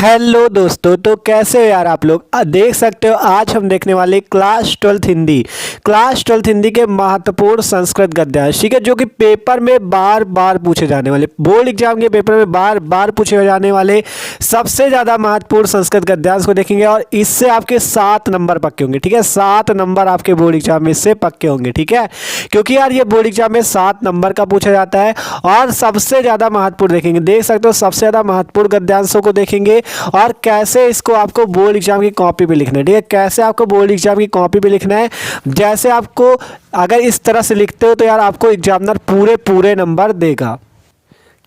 Hello दोस्तों, तो कैसे हो यार आप लोग। देख सकते हो आज हम देखने वाले क्लास 12th हिंदी के महत्वपूर्ण संस्कृत गद्यांश, ठीक है, जो कि पेपर में बार बार पूछे जाने वाले, बोर्ड एग्जाम के पेपर में बार बार पूछे जाने वाले सबसे ज़्यादा महत्वपूर्ण संस्कृत गद्यांश को देखेंगे। और इससे आपके 7 नंबर पक्के होंगे, ठीक है, 7 नंबर आपके बोर्ड एग्जाम में इससे पक्के होंगे, ठीक है, क्योंकि यार ये बोर्ड एग्जाम में 7 नंबर का पूछा जाता है। और सबसे ज़्यादा महत्वपूर्ण देखेंगे, देख सकते हो सबसे ज़्यादा महत्वपूर्ण गद्यांशों को देखेंगे और कैसे इसको आपको बोर्ड एग्जाम की कॉपी पे लिखना है, ठीक है, कैसे आपको बोर्ड एग्जाम की कॉपी पे लिखना है। जैसे आपको अगर इस तरह से लिखते हो तो यार आपको एग्जामिनर पूरे नंबर देगा,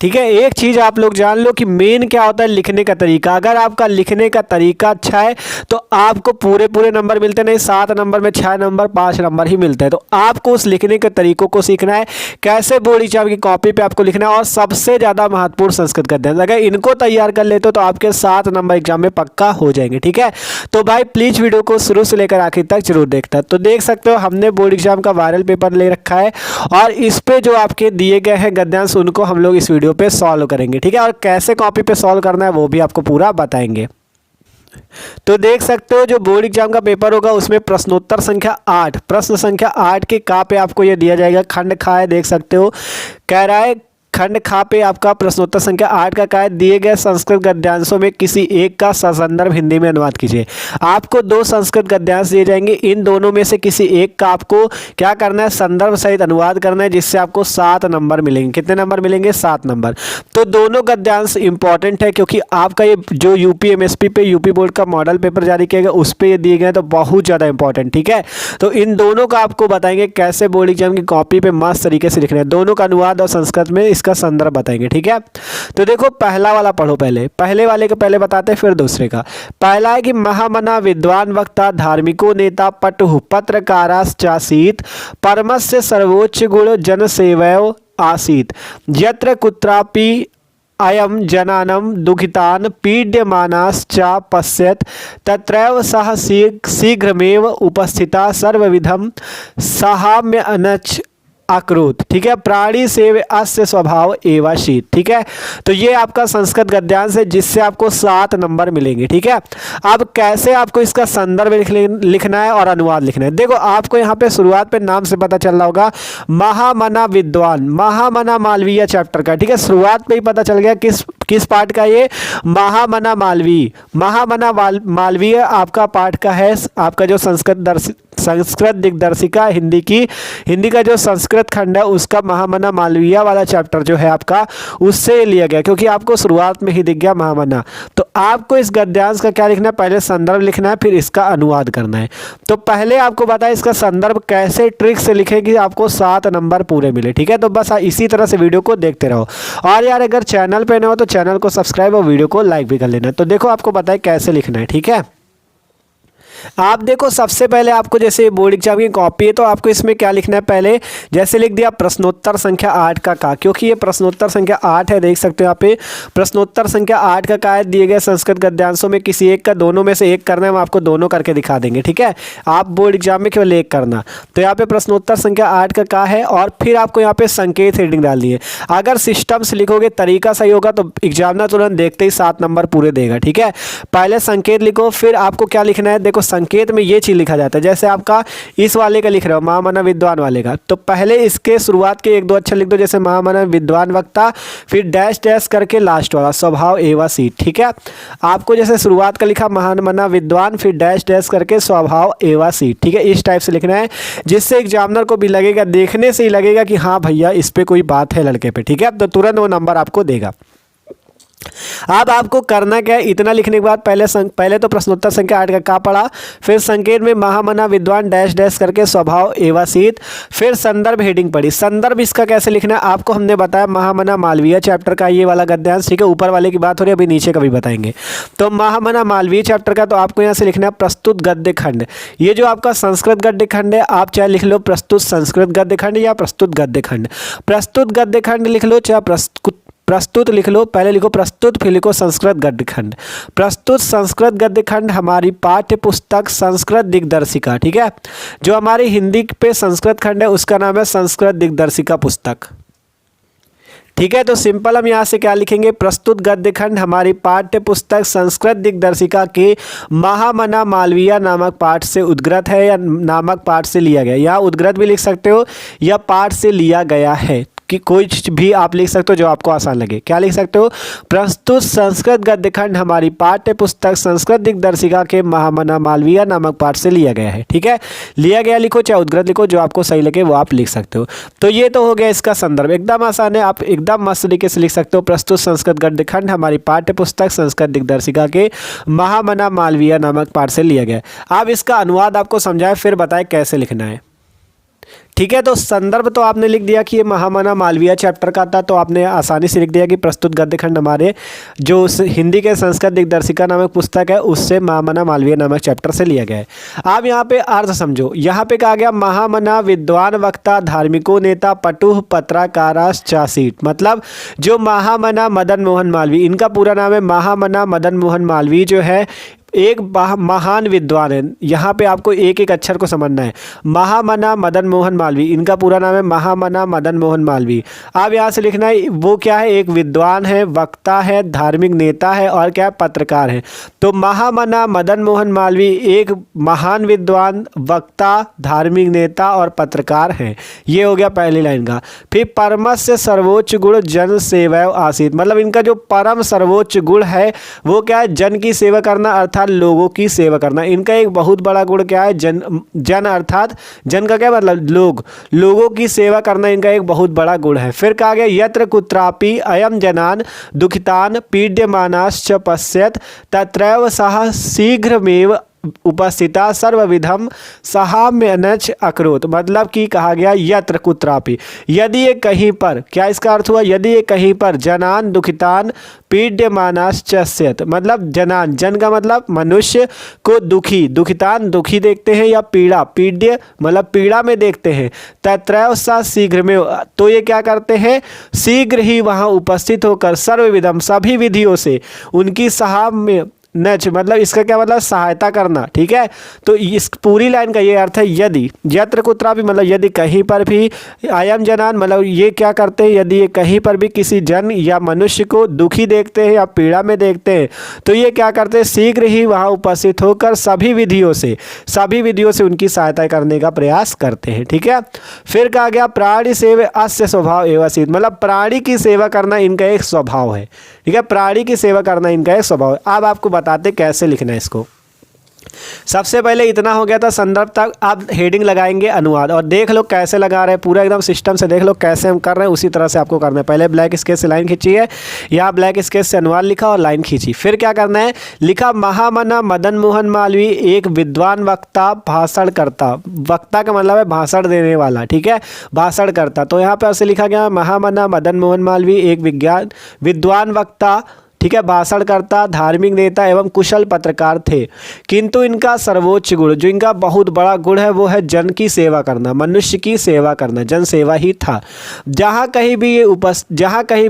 ठीक है। एक चीज़ आप लोग जान लो कि मेन क्या होता है लिखने का तरीका। अगर आपका लिखने का तरीका अच्छा है तो आपको पूरे नंबर मिलते नहीं, 7 नंबर में 6 नंबर 5 नंबर ही मिलते हैं। तो आपको उस लिखने के तरीकों को सीखना है, कैसे बोर्ड एग्जाम की कॉपी पे आपको लिखना है। और सबसे ज़्यादा महत्वपूर्ण संस्कृत गद्यांश, अगर इनको तैयार कर लेते हो तो आपके 7 नंबर एग्जाम में पक्का हो जाएंगे, ठीक है। तो भाई प्लीज़ वीडियो को शुरू से लेकर आखिर तक जरूर देखता। तो देख सकते हो हमने बोर्ड एग्जाम का वायरल पेपर ले रखा है और इस पे जो आपके दिए गए हैं गद्यांश उनको हम लोग इस वीडियो पे सॉल्व करेंगे, ठीक है। और कैसे कॉपी पे सॉल्व करना है वो भी आपको पूरा बताएंगे। तो देख सकते हो जो बोर्ड एग्जाम का पेपर होगा उसमें प्रश्नोत्तर संख्या 8, प्रश्न संख्या 8 के का पे आपको ये दिया जाएगा। खंड खा है, देख सकते हो कह रहा है खंड खा पे आपका प्रश्नोत्तर संख्या 8 का है दिए गए संस्कृत गद्यांशों में किसी एक का ससंदर्भ हिंदी में अनुवाद कीजिए। आपको 2 संस्कृत गद्यांश दिए जाएंगे, इन दोनों में से किसी एक का आपको क्या करना है, संदर्भ सहित अनुवाद करना है, जिससे आपको 7 नंबर मिलेंगे। कितने नंबर मिलेंगे? 7 नंबर। तो दोनों गद्यांश इंपॉर्टेंट है क्योंकि आपका ये जो यूपी एमएसपी पे यूपी बोर्ड का मॉडल पेपर जारी किया गया उस पर ये दिए गए, तो बहुत ज़्यादा इंपॉर्टेंट, ठीक है। तो इन दोनों का आपको बताएंगे कैसे बोर्ड एग्जाम की कॉपी पे मस्त तरीके से लिखना है। दोनों का अनुवाद और संस्कृत में का संदर्भ बताएंगे, ठीक है। तो देखो पहला वाला पढ़ो, पहले वाले को पहले बताते हैं फिर दूसरे का। पहला है कि महामना विद्वान वक्ता धार्मिको नेता पटु पत्रकाराश्चासीत परमस्य सर्वोच्च गुण जन सेवयो आसीत यत्र कुत्रापि अयम जनानम दुखितान पीड्यमानाश्चा पश्यत तत्रैव सह शीघ्रमेव उपस्थिता सर्वविधम साहाम्य अनच अक्रोध, ठीक है, प्राणी सेव अस्य स्वभाव एवं शीत, ठीक है। तो ये आपका संस्कृत गद्यांश है जिससे आपको 7 नंबर मिलेंगे, ठीक है। अब कैसे आपको इसका संदर्भ लिखना है और अनुवाद लिखना है। देखो आपको यहाँ पे शुरुआत पे नाम से पता चल रहा होगा महामना विद्वान, महामना मालवीय चैप्टर का, ठीक है। शुरुआत पे ही पता चल गया किस पाठ का ये महामना मालवीय, महामना मालवीय आपका पाठ का है। आपका जो संस्कृत दिग्दर्शिका हिंदी का जो संस्कृत खंड है उसका महामना मालवीय वाला चैप्टर जो है आपका उससे लिया गया, क्योंकि आपको शुरुआत में ही दिख गया महामना। तो आपको इस गद्यांश का क्या लिखना है, पहले संदर्भ लिखना है फिर इसका अनुवाद करना है। तो पहले आपको बताया इसका संदर्भ कैसे ट्रिक से लिखेगी आपको 7 नंबर पूरे मिले, ठीक है। तो बस इसी तरह से वीडियो को देखते रहो। और यार अगर चैनल पे न हो तो चैनल को सब्सक्राइब और वीडियो को लाइक भी कर लेना। तो देखो आपको बताया कैसे लिखना है, ठीक है। आप देखो सबसे पहले आपको जैसे बोर्ड एग्जाम की कॉपी है तो आपको इसमें क्या लिखना है, पहले जैसे लिख दिया प्रश्नोत्तर संख्या 8 का, क्योंकि ये प्रश्नोत्तर संख्या 8 है, देख सकते हो यहाँ पे प्रश्नोत्तर संख्या 8 का है दिए गए संस्कृत गद्यांशों में किसी एक का, दोनों में से एक करना है, हम आपको दोनों करके दिखा देंगे, ठीक है। आप बोर्ड एग्जाम में केवल एक करना। तो यहाँ पे प्रश्नोत्तर संख्या 8 का है और फिर आपको यहाँ पे संकेत हेडिंग डालनी है। अगर सिस्टम से लिखोगे तरीका सही होगा तो एग्जामिनर तुरंत देखते ही 7 नंबर पूरे देगा, ठीक है। पहले संकेत लिखो, फिर आपको क्या लिखना है, देखो संकेत में ये चीज लिखा जाता है। जैसे आपका इस वाले का लिख रहे हो महामना विद्वान वाले का, तो पहले इसके शुरुआत के 1-2 अक्षर लिख दो, जैसे महामना विद्वान वक्ता, फिर डैश डैश करके लास्ट वाला स्वभाव एवं शीत, ठीक है। आपको जैसे शुरुआत का लिखा महामना विद्वान फिर डैश डैश करके स्वभाव एवं शीत, ठीक है, इस टाइप से लिखना है, जिससे एग्जामिनर को भी लगेगा, देखने से ही लगेगा कि हाँ भैया इस पे कोई बात है लड़के पे, ठीक है। तो तुरंत वो नंबर आपको देगा। अब आपको करना क्या है, इतना लिखने के बाद पहले तो प्रश्नोत्तर संख्या 8 का पढ़ा, फिर संकेत में महामना विद्वान डैश डैश करके स्वभाव एवं शीत, फिर संदर्भ हेडिंग पढ़ी। संदर्भ इसका कैसे लिखना है आपको हमने बताया, महामना मालवीय चैप्टर का ये वाला गद्यांश, ठीक है। ऊपर वाले की बात हो रही है, अभी नीचे का भी बताएंगे। तो महामना मालवीय चैप्टर का तो आपको यहाँ से लिखना है प्रस्तुत गद्य खंड। ये जो आपका संस्कृत गद्य खंड है आप चाहे लिख लो प्रस्तुत संस्कृत गद्य खंड या प्रस्तुत गद्य खंड। प्रस्तुत गद्य खंड लिख लो चाहे प्रस्तुत लिख लो, पहले लिखो प्रस्तुत फिर लिखो संस्कृत गद्य खंड। प्रस्तुत संस्कृत गद्य खंड हमारी पाठ्य पुस्तक संस्कृत दिग्दर्शिका, ठीक है। जो हमारी हिंदी पे संस्कृत खंड है उसका नाम है संस्कृत दिग्दर्शिका पुस्तक। ठीक है, तो सिंपल हम यहाँ से क्या लिखेंगे, प्रस्तुत गद्य खंड हमारी पाठ्य पुस्तक संस्कृत दिग्दर्शिका के महामना मालवीय नामक पाठ से उद्गृत है या नामक पाठ से लिया गया। या उद्गृत भी लिख सकते हो या पाठ से लिया गया है, कि कोई भी आप लिख सकते हो जो आपको आसान लगे। क्या लिख सकते हो, प्रस्तुत संस्कृत गद्य खंड हमारी पाठ्य पुस्तक संस्कृत दिग्दर्शिका के महामना मालवीय नामक पाठ से लिया गया है। ठीक है, लिया गया लिखो चाहे उद्गृत लिखो, जो आपको सही लगे वो आप लिख सकते हो। तो ये तो हो गया इसका संदर्भ, एकदम आसान है, आप एकदम मस्त तरीके से लिख सकते हो। प्रस्तुत संस्कृत गद्य खंड हमारी पाठ्य पुस्तक संस्कृत दिग्दर्शिका के महामना मालवीय नामक पाठ से लिया गया। अब इसका अनुवाद आपको समझाए फिर बताए कैसे लिखना है। ठीक है, तो संदर्भ तो आपने लिख दिया कि ये महामना मालवीय चैप्टर का था, तो आपने आसानी से लिख दिया कि प्रस्तुत गद्य खंड हमारे जो हिंदी के संस्कृत दिग्दर्शिका नामक पुस्तक है उससे महामना मालवीय नामक चैप्टर से लिया गया है। अब यहाँ पे अर्थ समझो, यहाँ पे कहा गया महामना विद्वान वक्ता धार्मिको नेता पटुः पत्रकाराश्चासीत्, मतलब जो महामना मदन मोहन मालवीय, इनका पूरा नाम है महामना मदन मोहन मालवीय, जो है एक महान विद्वान है। यहाँ पे आपको एक एक अक्षर को समझना है। महामना मदन मोहन मालवीय, इनका पूरा नाम है महामना मदन मोहन मालवीय। अब यहाँ से लिखना है वो क्या है, एक विद्वान है, वक्ता है, धार्मिक नेता है और क्या है, पत्रकार है। तो महामना मदन मोहन मालवीय एक महान विद्वान, वक्ता, धार्मिक नेता और पत्रकार हैं। ये हो गया पहली लाइन का। फिर परमस्य सर्वोच्च गुण जन सेवैव आसीत्, मतलब इनका जो परम सर्वोच्च गुण है वो क्या है, जन की सेवा करना अर्थात लोगों की सेवा करना। इनका एक बहुत बड़ा गुण क्या है, जन अर्थात जन का क्या मतलब लोगों की सेवा करना इनका एक बहुत बड़ा गुण है। फिर कहा गया यत्र कुत्रापि अयम जनान दुखितान पीड्यमानाश्च पश्यत तत्रैव सह शीघ्रमेव उपस्थिता सर्वविधम सहाम्यनच अकरोत्, मतलब कि कहा गया यत्र कुत्रापि, यदि ये कहीं पर, क्या इसका अर्थ हुआ, यदि ये कहीं पर जनान दुखितान पीड्यमानाश्चस्यत, मतलब जनान, जन का मतलब मनुष्य को दुखी, दुखितान दुखी देखते हैं या पीड़ा, पीड्य मतलब पीड़ा में देखते हैं, तत्रैव सा शीघ्र में, तो ये क्या करते हैं, शीघ्र ही वहाँ उपस्थित होकर सर्वविधम सभी विधियों से उनकी सहाम्य नच, मतलब इसका क्या मतलब, सहायता करना। ठीक है, तो इस पूरी लाइन का ये अर्थ है यदि, यत्र कुत्रापि मतलब यदि कहीं पर भी, अयम जनान मतलब ये क्या करते हैं, यदि ये कहीं पर भी किसी जन या मनुष्य को दुखी देखते हैं या पीड़ा में देखते हैं तो ये क्या करते हैं, शीघ्र ही वहाँ उपस्थित होकर सभी विधियों से उनकी सहायता करने का प्रयास करते हैं। ठीक है, फिर कहा गया प्राणी सेवा अस्य स्वभाव एवं सिद्ध, मतलब प्राणी की सेवा करना इनका एक स्वभाव है। ठीक है, प्राणी की सेवा करना इनका एक स्वभाव है। अब आपको बताते कैसे लिखना है इसको। सबसे पहले इतना हो गया था संदर्भ तक, आप हेडिंग लगाएंगे अनुवाद, और देख लो कैसे लगा रहे हैं, पूरा एकदम सिस्टम से देख लो कैसे हम कर रहे हैं, उसी तरह से आपको करना है। पहले ब्लैक स्केच से लाइन खींची है, यहाँ ब्लैक स्केच से अनुवाद लिखा और लाइन खींची। फिर क्या करना है, लिखा महामना मदन मोहन मालवीय एक विद्वान वक्ता भाषण करता, वक्ता का मतलब है भाषण देने वाला। ठीक है, भाषण करता, तो यहाँ पर से लिखा गया महामना मदन मोहन मालवीय एक विद्वान वक्ता, ठीक है, भाषणकर्ता, धार्मिक नेता एवं कुशल पत्रकार थे, किंतु इनका सर्वोच्च गुण, जो इनका बहुत बड़ा गुण है वो है जन की सेवा करना, मनुष्य की सेवा करना, जन सेवा ही था। जहाँ कहीं भी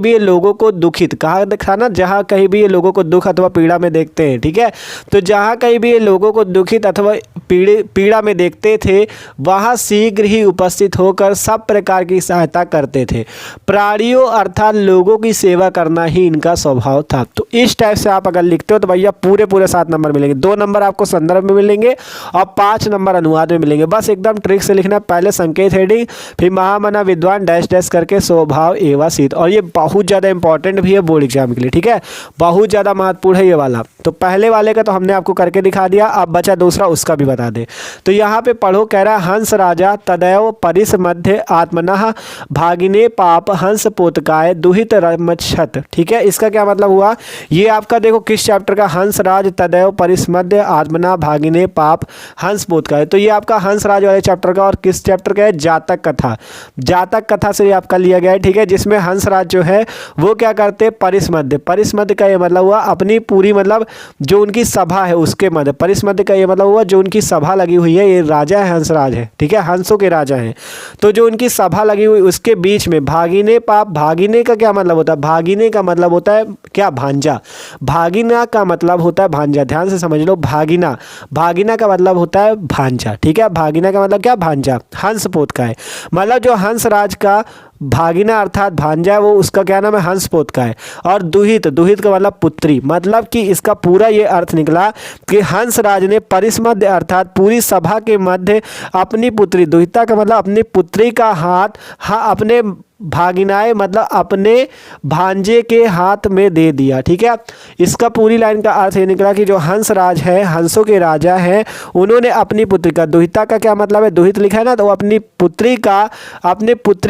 ये लोगों को दुखित, कहा था ना, जहाँ कहीं भी ये लोगों को दुख अथवा पीड़ा में देखते हैं। ठीक है, तो जहाँ कहीं भी ये लोगों को दुखित अथवा पीड़ा में देखते थे वहाँ शीघ्र ही उपस्थित होकर सब प्रकार की सहायता करते थे। प्राणियों अर्थात लोगों की सेवा करना ही इनका स्वभाव था। तो इस टाइप से आप अगर लिखते हो तो भैया पूरे 7 नंबर मिलेंगे। 2 नंबर आपको संदर्भ में मिलेंगे और 5 नंबर अनुवाद में मिलेंगे। बस एकदम ट्रिक से लिखना, पहले संकेत हेडिंग, फिर महामना विद्वान डैश डैश करके स्वभाव एवं सिद्ध, और ये बहुत ज़्यादा इंपॉर्टेंट भी है बोर्ड एग्जाम के लिए। ठीक है, बहुत ज़्यादा महत्वपूर्ण है ये वाला। तो पहले वाले का तो हमने आपको करके दिखा दिया, अब बचा दूसरा, उसका भी बता दें। तो यहाँ पे पढ़ो, कह रहा है हंस राजा तदैव परिस मध्य आत्मनः भागिने पाप हंस पोतकाय दुहित रमच्छत। ठीक है, इसका क्या मतलब हुआ, ये आपका देखो किस चैप्टर का, हंस राज तदैव परिस्मध्य आत्मना भागिने पाप हंस पोत का है। तो ये आपका हंस राज वाले चैप्टर का, और किस चैप्टर का है, जातक कथा। जातक कथा से आपका लिया गया है। ठीक है, जिसमें हंस राज जो है वो क्या करते हैं, परिस्मध्य, परिस्मध्य का ये मतलब हुआ अपनी पूरी, मतलब जो उनकी सभा है उसके मध्य, परिस्मध्य का ये मतलब हुआ जो उनकी सभा लगी हुई है, ये राजा है, हंसराज है। ठीक है, हंसों के राजा हैं, तो जो उनकी सभा लगी हुई उसके बीच में भागिने पाप, भागिने का क्या मतलब होता है, भागिने का मतलब होता है क्या, भांजा। भागिना का मतलब होता है भांजा, ध्यान से समझ लो, भागिना, भागिना का मतलब होता है भांजा। ठीक है, भागिना का मतलब क्या, भांजा, हंस पोत का है, मतलब जो हंस राज का भागिना अर्थात भांजा है वो उसका क्या नाम है, हंस पोत का है। और दुहित, दुहित का मतलब पुत्री, मतलब कि इसका पूरा ये अर्थ निकला कि हंसराज ने परिसमध्य अर्थात पूरी सभा के मध्य अपनी पुत्री, दुहिता का मतलब अपनी पुत्री का हाथ अपने भागिनाए मतलब अपने भांजे के हाथ में दे दिया। ठीक है, इसका पूरी लाइन का अर्थ ये निकला कि जो हंसराज है, हंसों के राजा हैं, उन्होंने अपनी पुत्री का, दुहिता का क्या मतलब है, दुहित लिखा है ना, तो अपनी पुत्री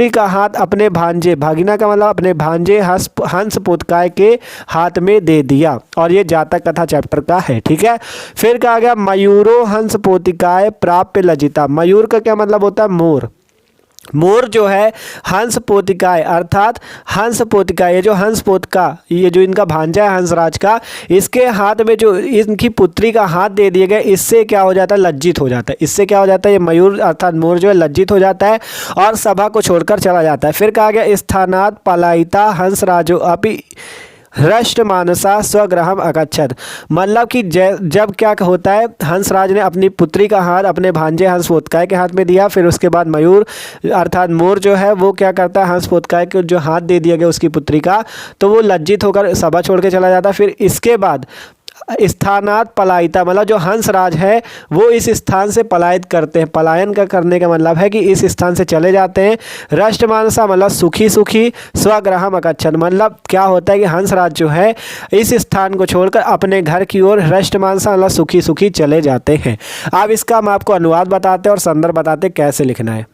का हाथ अपने भांजे, भागिना का मतलब अपने भांजे हंस पोतकाय के हाथ में दे दिया। और ये जातक कथा चैप्टर का है। ठीक है, फिर कहा गया मयूरो हंस पोतिकाय प्राप्य लज्जिता। मयूर का क्या मतलब होता है, मोर। मोर जो है हंस पोतिकाय अर्थात हंस पोतिकाय, ये जो हंस पोतका, ये जो इनका भांजा है हंसराज का, इसके हाथ में जो इनकी पुत्री का हाथ दे दिए गए, इससे क्या हो जाता है, लज्जित हो जाता है। इससे क्या हो जाता है, ये मयूर अर्थात मोर जो है लज्जित हो जाता है और सभा को छोड़कर चला जाता है। फिर कहा गया स्थानात पलायिता हंसराजो अपि हृष्ट मानसा स्वग्रहम अगच्छत, मतलब कि जब क्या होता है, हंसराज ने अपनी पुत्री का हाथ अपने भांजे हंस पोतकाय के हाथ में दिया, फिर उसके बाद मयूर अर्थात मोर जो है वो क्या करता है, हंस पोतकाय को जो हाथ दे दिया गया उसकी पुत्री का, तो वो लज्जित होकर सभा छोड़ के चला जाता है। फिर इसके बाद स्थानात पलायिता, मतलब जो हंसराज है वो इस स्थान से पलायित करते हैं। पलायन का करने का मतलब है कि इस स्थान से चले जाते हैं। हृष्टमानसा मतलब सुखी सुखी, स्वग्रहम अगच्छन् मतलब क्या होता है कि हंसराज जो है इस स्थान को छोड़कर अपने घर की ओर हृष्टमानसा मतलब सुखी सुखी चले जाते हैं। अब इसका हम आपको अनुवाद बताते हैं और संदर्भ बताते हैं कैसे लिखना है।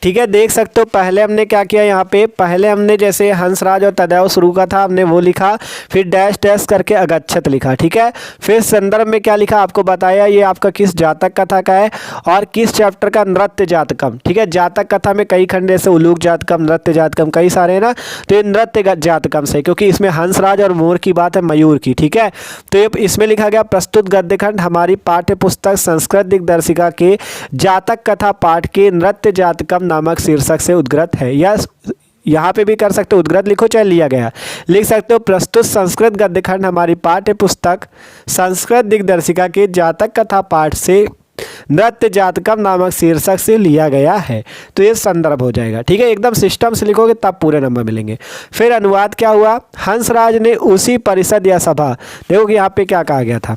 ठीक है, देख सकते हो पहले हमने क्या किया, यहाँ पे पहले हमने जैसे हंसराज और तदैव शुरू का था हमने वो लिखा, फिर डैश डैश करके अगच्छत लिखा। ठीक है, फिर संदर्भ में क्या लिखा आपको बताया, ये आपका किस जातक कथा का है और किस चैप्टर का, नृत्य जातकम। ठीक है, जातक कथा में कई खंड जैसे उलूक जातकम, नृत्य जातकम कई सारे हैं ना, तो ये नृत्य जातकम से, क्योंकि इसमें हंसराज और मोर की बात है, मयूर की। ठीक है, तो ये इसमें लिखा गया प्रस्तुत गद्य खंड हमारी पाठ्य पुस्तक संस्कृत दिग्दर्शिका के जातक कथा पाठ के नृत्य जातकम नामक शीर्षक से उद्गृत है। या यहाँ पे भी कर सकते हो, उद्गृत लिखो चाहे लिया गया, लिख सकते हो प्रस्तुत संस्कृत गद्य खंड हमारी पाठ्य पुस्तक संस्कृत दिग्दर्शिका के जातक कथा पाठ से नृत्य जातकम नामक शीर्षक से लिया गया है। तो ये संदर्भ हो जाएगा। ठीक है, एकदम सिस्टम से लिखोगे तब पूरे नंबर मिलेंगे। फिर अनुवाद क्या हुआ, हंसराज ने उसी परिषद या सभा, देखो कि यहाँ पे क्या कहा गया था,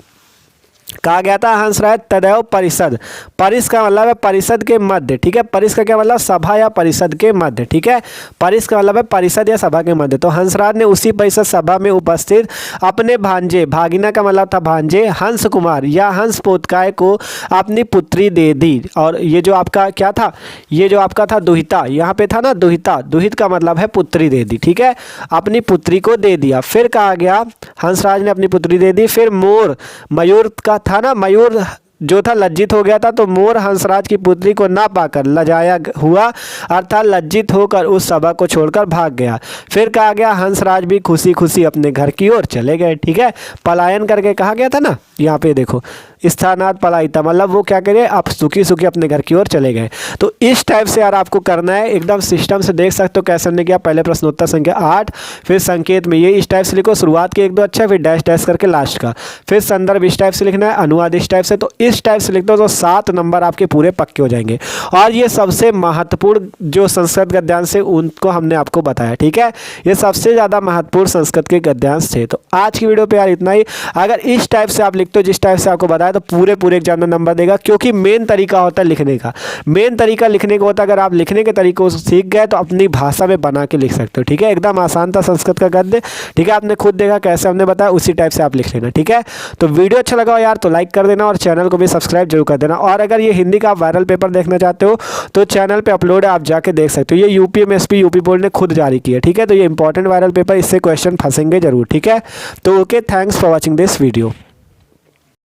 कहा गया था हंसराज तदैव परिषद, परिस का मतलब है परिषद के मध्य। ठीक है, परिस का क्या मतलब, सभा या परिषद के मध्य। ठीक है, परिस का मतलब है परिषद या सभा के मध्य। तो हंसराज ने उसी परिषद सभा में उपस्थित अपने भांजे, भागिना का मतलब था भांजे, हंस कुमार या हंस पोतकाय को अपनी पुत्री दे दी। और ये जो आपका क्या था, ये जो आपका था दुहिता, यहाँ पे था ना दुहिता, दुहित का मतलब है पुत्री दे दी। ठीक है, अपनी पुत्री को दे दिया। फिर कहा गया हंसराज ने अपनी पुत्री दे दी। फिर मोर, मयूर का था ना, मयूर जो था लज्जित हो गया था, तो मोर हंसराज की पुत्री को ना पाकर लजाया हुआ अर्थात लज्जित होकर उस सभा को छोड़कर भाग गया। फिर कहा गया हंसराज भी खुशी खुशी अपने घर की ओर चले गए। ठीक है, पलायन करके कहा गया था ना, यहाँ पे देखो स्थानात पलायिता मतलब वो क्या करे, आप सुखी सुखी अपने घर की ओर चले गए। तो इस टाइप से यार आपको करना है, एकदम सिस्टम से देख सकते हो कैसे हमने किया। पहले प्रश्नोत्तर संख्या 8, फिर संकेत में ये इस टाइप से लिखो, शुरुआत के 1-2 अच्छा, फिर डैश डैश करके लास्ट का, फिर संदर्भ इस टाइप से लिखना है, अनुवाद इस टाइप से। तो इस टाइप से लिख दो तो 7 नंबर आपके पूरे पक्के हो जाएंगे। और ये सबसे महत्वपूर्ण जो संस्कृत गद्यांश है उनको हमने आपको बताया। ठीक है, ये सबसे ज़्यादा महत्वपूर्ण संस्कृत के गद्यांश थे। तो आज की वीडियो पे यार इतना ही। अगर इस टाइप से आप लिखते हो जिस टाइप से आपको बताया, तो पूरे एग्जाम में नंबर देगा, क्योंकि मेन तरीका होता है लिखने का, मेन तरीका लिखने का होता है। अगर आप लिखने के तरीके को सीख गए तो अपनी भाषा में बना के लिख सकते हो। ठीक है, एकदम आसान था संस्कृत का गद्य। ठीक है, आपने खुद देखा कैसे हमने बताया, उसी टाइप से आप लिख लेना। ठीक है, तो वीडियो अच्छा लगा हो यार तो लाइक कर देना और चैनल को भी सब्सक्राइब जरूर कर देना। और अगर ये हिंदी का आप वायरल पेपर देखना चाहते हो तो चैनल पे अपलोड है, आप जाके देख सकते हो। ये यूपीएमएसपी यूपी बोर्ड ने खुद जारी किया। ठीक है, तो ये इंपॉर्टेंट वायरल पेपर, इससे क्वेश्चन फंसेंगे जरूर। ठीक है, तो okay, thanks for watching this video.